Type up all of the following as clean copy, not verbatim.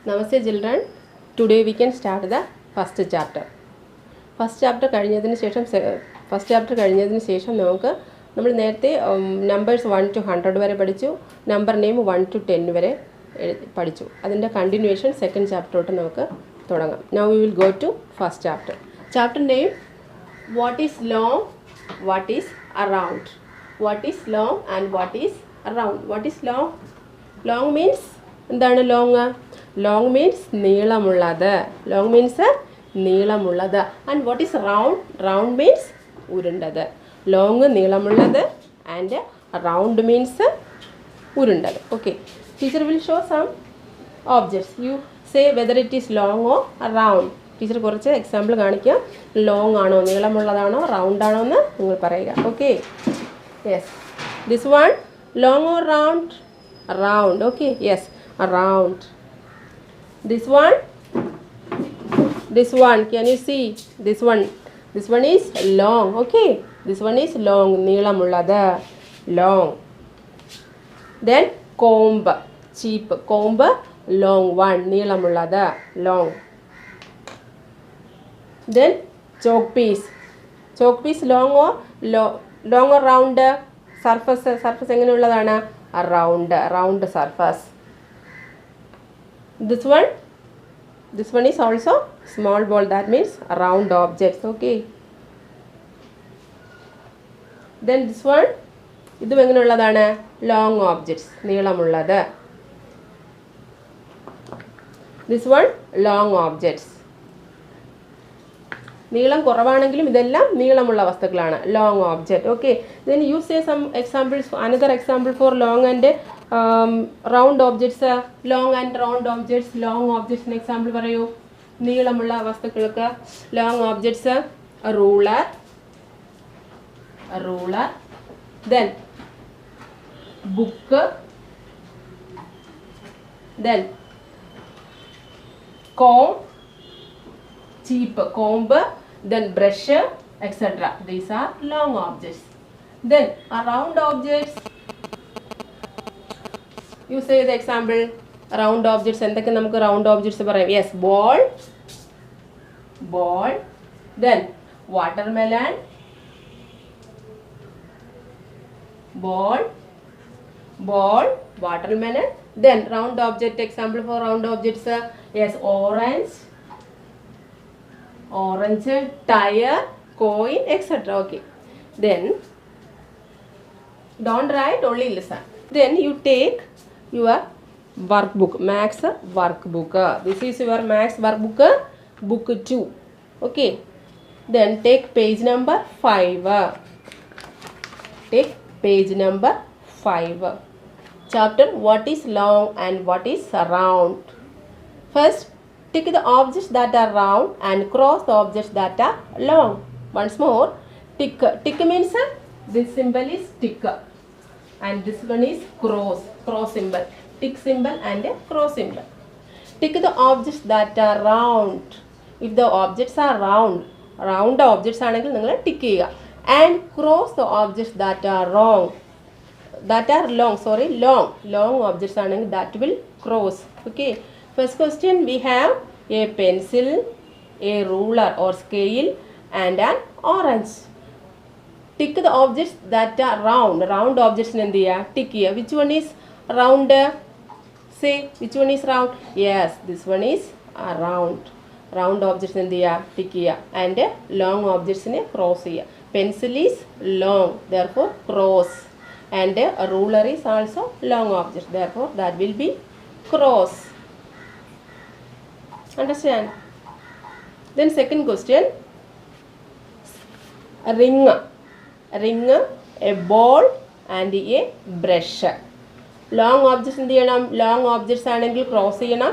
Namaste children. Today we can start the first chapter. First chapter കഴിഞ്ഞതിന് ശേഷം നമുക്ക് നമ്മൾ നേരത്തെ നമ്പേഴ്സ് 1 to 100 വരെ പഠിച്ചു. നമ്പർ നെയിം 1 to 10 വരെ പഠിച്ചു. അതിൻ്റെ കണ്ടിന്യൂവേഷൻ സെക്കൻഡ് ചാപ്റ്ററോട്ട് നമുക്ക് തുടങ്ങാം. Now we will go to first chapter. Chapter name what is long, what is around. What is long and what is around. What is long? Long means എന്താണ് long? Long means നീളമുള്ളത്. Long means നീളമുള്ളത്. And what is round? Round means ഉരുണ്ടത്. Long നീളമുള്ളത് and round means ഉരുണ്ടത്. Okay, teacher will show some objects. You say whether it is long or round. Teacher കുറച്ച് example കാണിക്കാം. Long ആണോ, നീളമുള്ളതാണോ, round ആണോ എന്ന് നിങ്ങൾ പറയുക. Okay, yes, this one long or round? Round. Okay, yes, round. This one, can you see? This one is long. Okay, this one is long, neelamullada, long. Then comb, cheap. Comb, long one, neelamullada, long. Then chalk piece long or round? Surface എങ്ങനെയുള്ളതാണ്? round surface. This one is also small ball, that means round objects. Okay, then this one, ഇതും എങ്ങനെയുള്ളതാണ്? long objects, നീളമുള്ളത്. This one long objects. നീളം കുറവാണെങ്കിലും ഇതെല്ലാം നീളമുള്ള വസ്തുക്കളാണ്, long object. Okay, then you say some examples. Another example for long and round objects. Long and round objects. Long ഓബ്ജക്ട്സിന് example പറയൂ. നീളമുള്ള വസ്തുക്കൾക്ക് long objects. Ruler, then book, then comb, cheap, comb, then brush, etc. These are long objects. Then round objects, you say the example. Round objects എന്തൊക്കെ നമുക്ക് round objects പറയാം? Yes, ball, then watermelon, ball, watermelon. Then round object example for round objects, yes, orange, tire, coin, etc. Okay, then don't write, only listen. Then you take your workbook, maths workbook. This is your maths workbook, book 2. Okay, then take page number 5. Take page number 5. Chapter what is long and what is round. First, tick the objects that are round and cross the objects that are long. Once more, tick. Tick means this symbol is tick and this one is cross symbol. Tick symbol and a cross symbol. Tick the objects that are round. If the objects are round objects ആണെങ്കിൽ നിങ്ങൾ tick ചെയ്യുക. And cross the objects that are long objects ആണെങ്കിൽ that will cross. Okay, first question we have a pencil, a ruler or scale and an orange. Tick the objects that are round objects ne endu cheya, tick cheya. Which one is round? Say which one is round? Yes, this one is round objects endu cheya, tick cheya. And long objects ne cross cheya. Pencil is long, therefore cross. And a ruler is also long object, therefore that will be cross. Understand? Then second question, a ring, a ball and a brush. Long objects എന്ത് ചെയ്യണം? long objects ആണെങ്കിൽ cross ചെയ്യണം,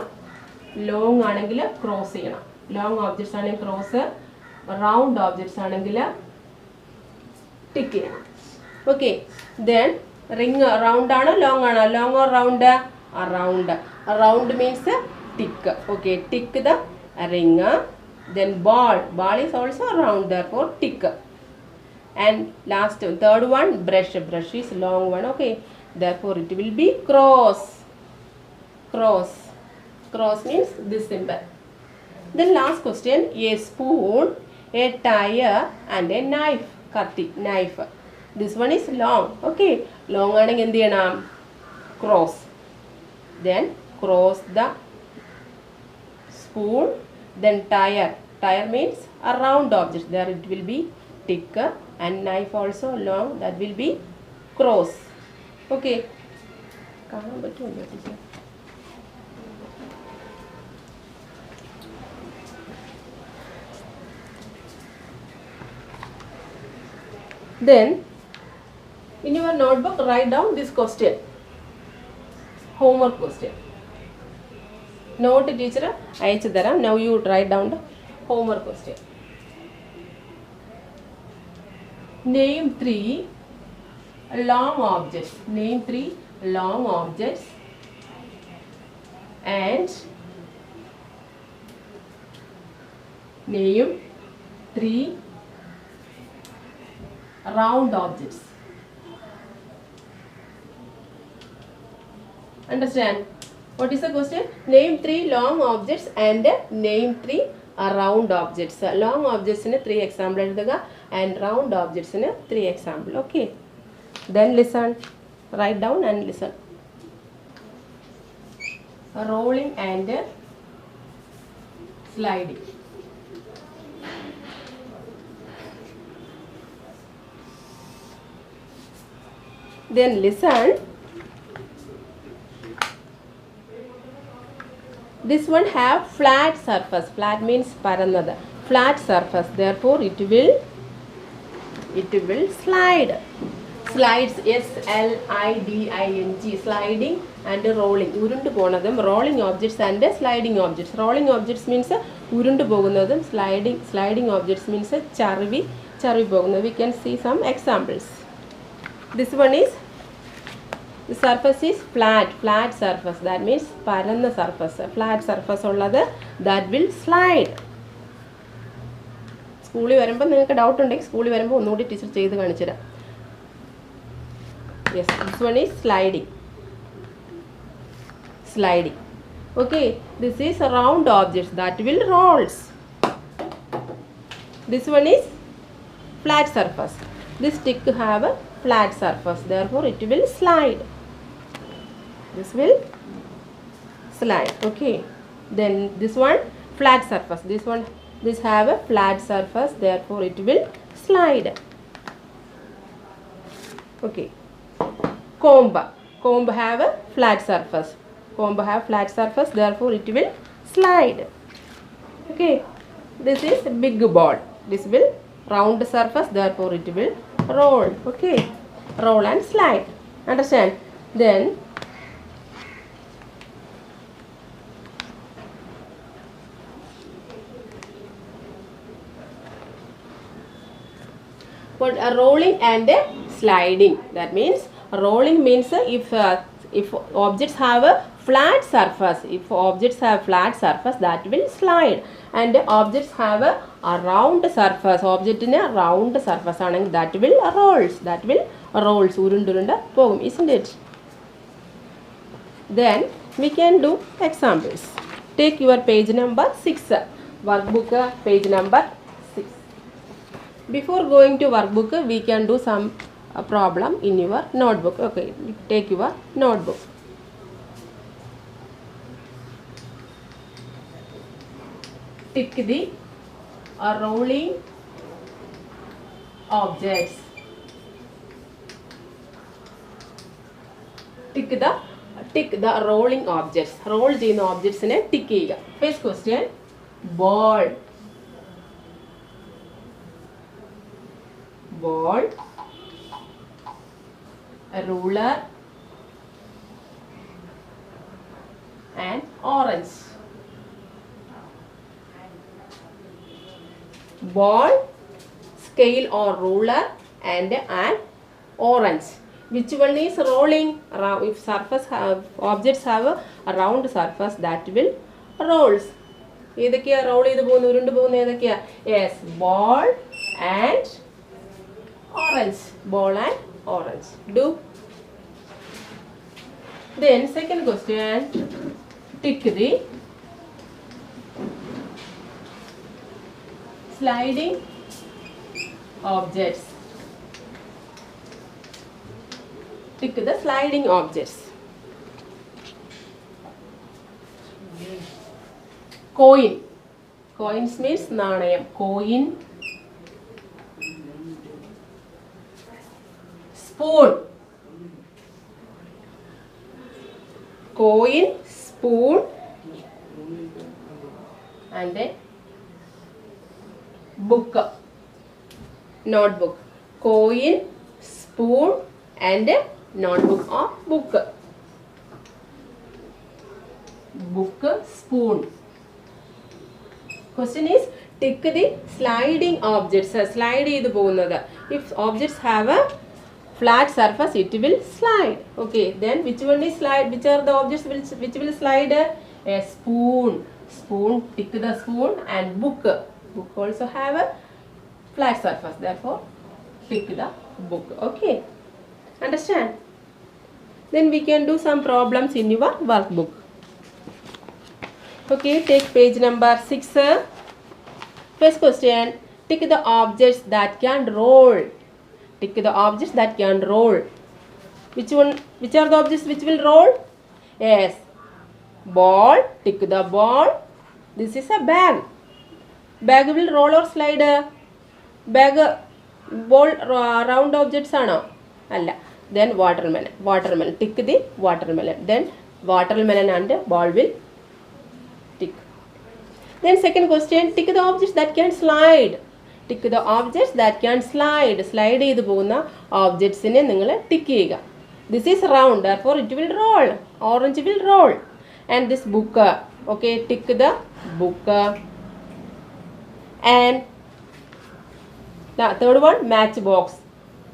long ആണെങ്കിൽ cross ചെയ്യണം. long objects ആണെങ്കിൽ cross, round objects ആണെങ്കിൽ tick ചെയ്യണം. Okay, then ring round ആണോ long ആണോ? long or round? Round means tick. Okay, tick the ring. Then ball is also round, therefore tick. And last third one, brush is long one. Okay, therefore it will be cross. Cross means this symbol. Then last question, a spoon, a tire and a knife. Knife. This one is long. Okay. Long ആണെങ്കിൽ എന്ത് ചെയ്യണം? Cross. Then cross the spoon. Then tire. Tire means a round object. There it will be tick, and knife also long. That will be cross. Okay. കാണാൻ പറ്റുമല്ലോ teacher? Then in your notebook write down this question, homework question. Note teacher അയച്ചു തരാം. Now you write down the homework question. Name 3 long objects. Name 3 long objects and name 3 round objects. Understand? What is the question? Name 3 long objects and name 3 round objects. Long objects in 3 example എഴുതുക and round objects in 3 example. Okay. Then listen. Write down and listen. Rolling and sliding. Then listen. This one have flat surface. Flat means parannada. Flat surface. Therefore it will slide. Slides. S-L-I-D-I-N-G. Sliding and rolling. ഉരുണ്ടു പോകുന്നതും rolling objects and sliding objects. Rolling objects means ഉരുണ്ടു പോകുന്നതും sliding objects means ചറുവി പോകുന്നത്. We can see some examples. This one is, the surface is flat surface. That means പരന്ന surface. Flat surface ഉള്ളത് that will slide. സ്കൂളിൽ വരുമ്പോൾ നിങ്ങൾക്ക് doubt ഉണ്ടെങ്കിൽ സ്കൂളിൽ വരുമ്പോൾ ഒന്നുകൂടി ടീച്ചർ ചെയ്ത് കാണിച്ചു തരാം. Yes, this one is sliding. Okay, this is a round object that will rolls. This one is flat surface. This stick have a flat surface, therefore it will slide. This will slide. Okay, then this one flat surface. This have a flat surface, therefore it will slide. Okay. Comb have a flat surface. Therefore it will slide. Okay. This is big ball. This will round surface, therefore it will roll. Okay. Roll and slide. Understand? Then what a rolling and a sliding. That means rolling means if objects have a flat surface, that will slide, and objects have a round surface, object in a round surface and that will rolls urundurunda pogum, isn't it? Then we can do examples. Take your page number 6, workbook page number 6. Before going to workbook, we can do some problem in your notebook. Okay, take your notebook. Tick the rolling objects. Tick the rolling objects. Roll ചെയ്യുന്ന objectsനെ tick ചെയ്യുക. First question, ball, a ruler and orange. Ball, scale or ruler and an orange. Which one is rolling? If objects have a round surface, that will rolls. ഏതൊക്കെയാ roll ചെയ്ത് പോകുന്ന ഉരുണ്ട് പോകുന്ന ഏതൊക്കെയാ? Yes, ball and orange. Do. Then second question, tick the sliding objects. Tick the sliding objects. Coin. Coins means nanayam. Coin. Spoon. Coin, spoon, and a book. Notebook. Coin, spoon, and a notebook or book. Book, spoon. Question is, tick the sliding objects. Slide is the if objects have a flat surface, it will slide. Okay, then which one is slide? Which are the objects which will slide? A spoon. Spoon, tick the spoon, and book. Book also have a flat surface, therefore tick the book. Okay, understand? Then we can do some problems in your workbook. Okay, take page number 6. First question, tick the objects that can roll. Tick the objects that can roll. Which are the objects which will roll? Yes, ball, tick the ball. This is a bag. Bag will roll or slide? Bag, ball, round objects ano? Alla. Then watermelon. Watermelon, tick the watermelon. Then watermelon and ball will tick. Then second question, tick the objects that can slide. Tick the objects that can slide. Slide ചെയ്ത് പോകുന്ന objectsനെ നിങ്ങൾ tick ചെയ്യുക. This is round, therefore it will roll. Orange will roll. And this book, okay, tick the book. And the third one, matchbox.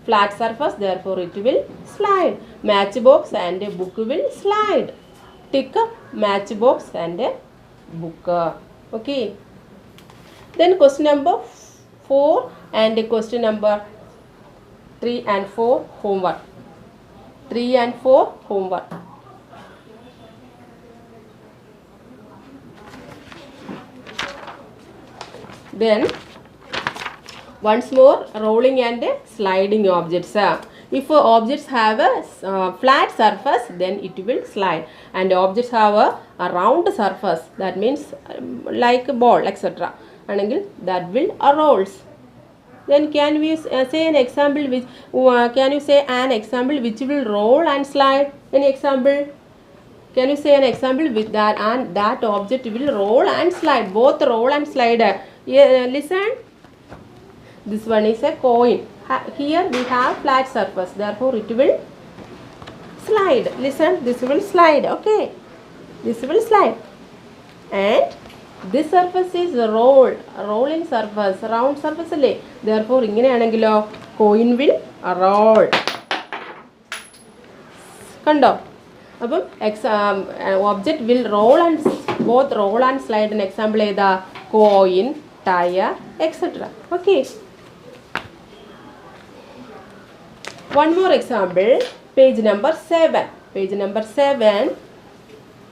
Flat surface, therefore it will slide. Matchbox and a book will slide. Tick matchbox and a book. Okay. Then question number 4 and question number 3 and 4 homework. 3 and 4 homework. Then once more, rolling and sliding objects. If objects have a flat surface, then it will slide, and objects have a round surface, that means like a ball, etc. And that will rolls. Then can we say an example which can you say an example which will roll and slide? Any example? Can you say an example with that and that object will roll and slide? Both roll and slide. Yeah, listen. This one is a coin. Here we have flat surface, therefore it will slide. Listen, this will slide. Okay, this will slide. And this surface is rolled, rolling surface, round surface alle. Therefore ingane coin will roll. Kando? Appo object will roll and both roll and slide. An example is the coin, tire, etc. Okay. One more example, page number 7. Page number 7.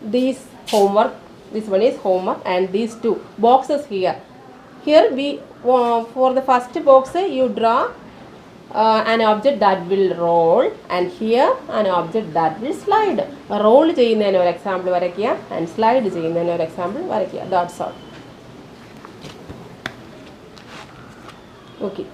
This homework. This one is homework, and these two boxes here. Here we for the first box you draw an object that will roll, and here an object that will slide. Roll ചെയ്യുന്നതിന് ഒരു example വരയ്ക്കുക, and slide ചെയ്യുന്നതിന് ഒരു example വരയ്ക്കുക. That's all. Okay.